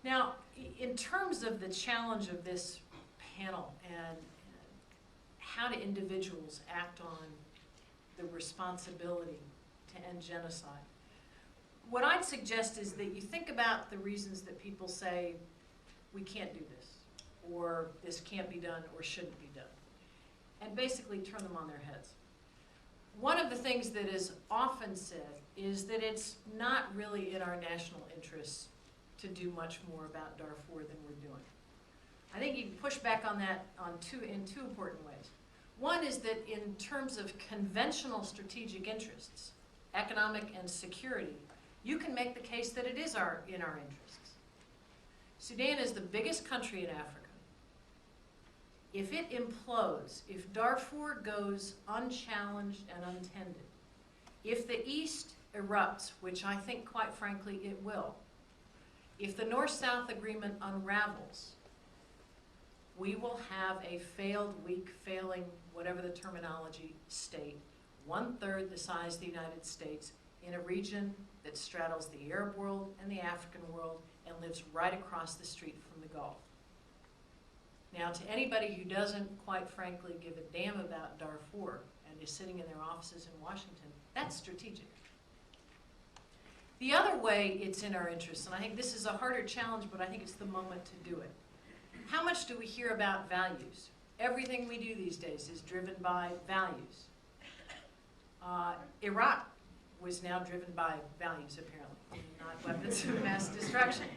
Now, in terms of the challenge of this panel and how do individuals act on the responsibility to end genocide, what I'd suggest is that you think about the reasons that people say we can't do this, or this can't be done, or shouldn't be done, and basically turn them on their heads. One of the things that is often said is that it's not really in our national interests to do much more about Darfur than we're doing. I think you can push back on that in two important ways. One is that in terms of conventional strategic interests, economic and security, you can make the case that it is in our interests. Sudan is the biggest country in Africa. If it implodes, if Darfur goes unchallenged and untended, if the East erupts, which I think quite frankly it will, if the North-South agreement unravels, we will have a failed, weak, failing, whatever the terminology, state, 1/3 the size of the United States, in a region that straddles the Arab world and the African world and lives right across the street from the Gulf. Now, to anybody who doesn't, quite frankly, give a damn about Darfur and is sitting in their offices in Washington, that's strategic. The other way it's in our interest, and I think this is a harder challenge, but I think it's the moment to do it. How much do we hear about values? Everything we do these days is driven by values. Iraq was now driven by values, apparently, not weapons of mass destruction.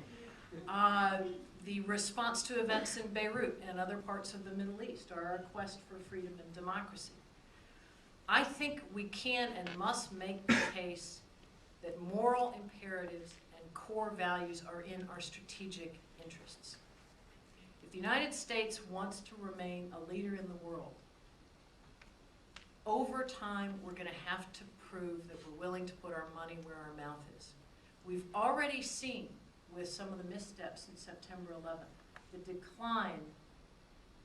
The response to events in Beirut and other parts of the Middle East are our quest for freedom and democracy. I think we can and must make the case that moral imperatives and core values are in our strategic interests. If the United States wants to remain a leader in the world, over time we're going to have to prove that we're willing to put our money where our mouth is. We've already seen with some of the missteps in September 11th, the decline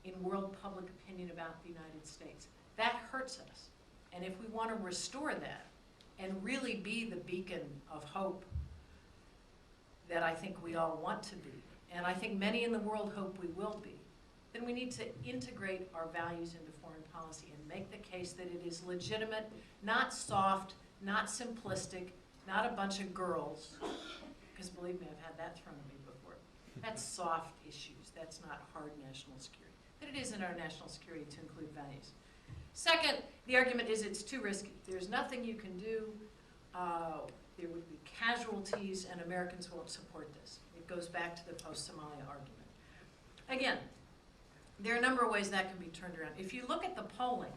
in world public opinion about the United States. That hurts us. And if we want to restore that and really be the beacon of hope that I think we all want to be, and I think many in the world hope we will be, then we need to integrate our values into foreign policy and make the case that it is legitimate, not soft, not simplistic, not a bunch of girls. Because believe me, I've had that thrown at me before. That's soft issues. That's not hard national security. But it is in our national security to include values. Second, the argument is it's too risky. There's nothing you can do. There would be casualties, and Americans won't support this. It goes back to the post-Somalia argument. Again, there are a number of ways that can be turned around. If you look at the polling,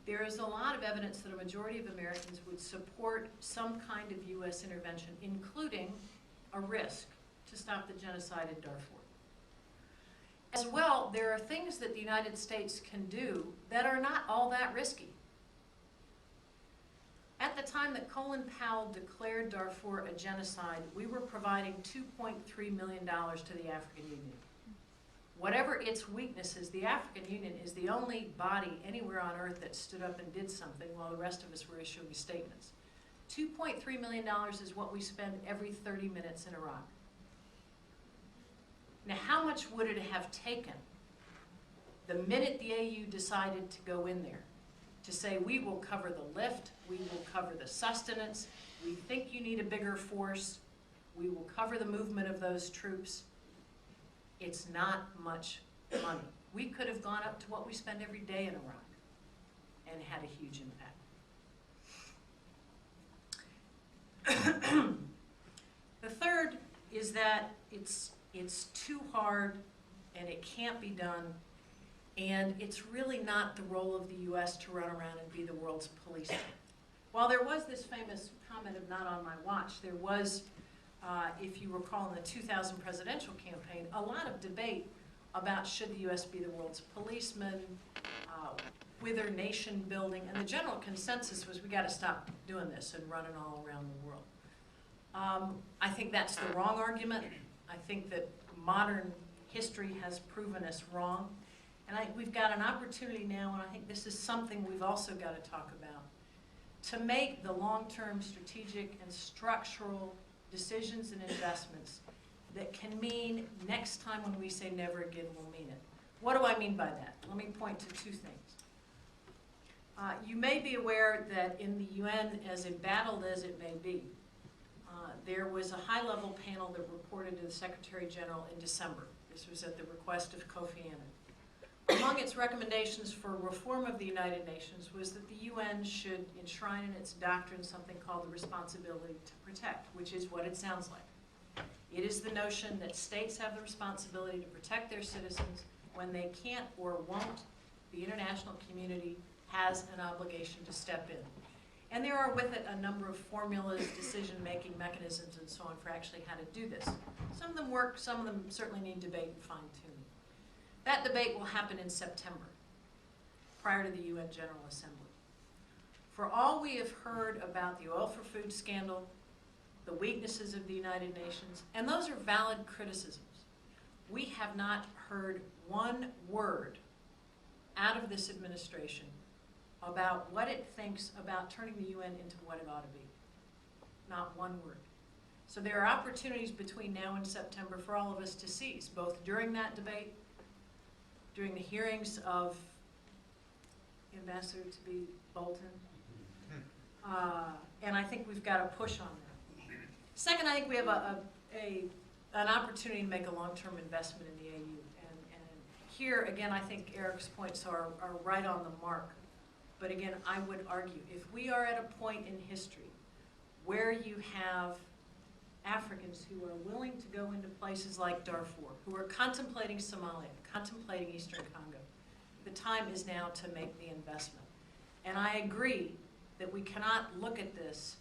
there is a lot of evidence that a majority of Americans would support some kind of U.S. intervention, including a risk to stop the genocide in Darfur. As well, there are things that the United States can do that are not all that risky. At the time that Colin Powell declared Darfur a genocide, we were providing $2.3 million to the African Union. Whatever its weaknesses, the African Union is the only body anywhere on earth that stood up and did something while the rest of us were issuing statements. $2.3 million is what we spend every 30 minutes in Iraq. Now, how much would it have taken the minute the AU decided to go in there to say, we will cover the lift, we will cover the sustenance, we think you need a bigger force, we will cover the movement of those troops? It's not much money. We could have gone up to what we spend every day in Iraq and had a huge impact. The third is that it's too hard and it can't be done, and it's really not the role of the U.S. to run around and be the world's policeman. While there was this famous comment of not on my watch, there was, if you recall in the 2000 presidential campaign, a lot of debate about should the U.S. be the world's policeman, wither nation building, and the general consensus was we got to stop doing this and running all around the world. I think that's the wrong argument. I think that modern history has proven us wrong. And we've got an opportunity now, and I think this is something we've also got to talk about, to make the long-term strategic and structural decisions and investments that can mean next time when we say never again, we'll mean it. What do I mean by that? Let me point to two things. You may be aware that in the UN, as embattled as it may be, there was a high-level panel that reported to the Secretary General in December. This was at the request of Kofi Annan. Among its recommendations for reform of the United Nations was that the UN should enshrine in its doctrine something called the responsibility to protect, which is what it sounds like. It is the notion that states have the responsibility to protect their citizens. When they can't or won't, the international community has an obligation to step in. And there are with it a number of formulas, decision-making mechanisms, and so on for actually how to do this. Some of them work, some of them certainly need debate and fine-tuning. That debate will happen in September, prior to the UN General Assembly. For all we have heard about the oil for food scandal, the weaknesses of the United Nations, and those are valid criticisms, we have not heard one word out of this administration about what it thinks about turning the UN into what it ought to be. Not one word. So there are opportunities between now and September for all of us to seize, both during that debate, during the hearings of Ambassador to be Bolton, and I think we've got to push on that. Second, I think we have an opportunity to make a long-term investment in the AU. And here, again, I think Eric's points are right on the mark. But again, I would argue, if we are at a point in history where you have Africans who are willing to go into places like Darfur, who are contemplating Somalia, contemplating Eastern Congo, the time is now to make the investment. And I agree that we cannot look at this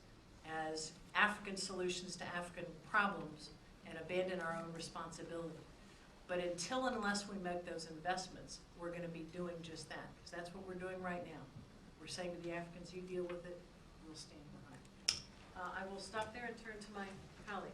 as African solutions to African problems and abandon our own responsibility. But until and unless we make those investments, we're going to be doing just that, because that's what we're doing right now. We're saying to the Africans, you deal with it, we'll stand behind. I will stop there and turn to my colleague.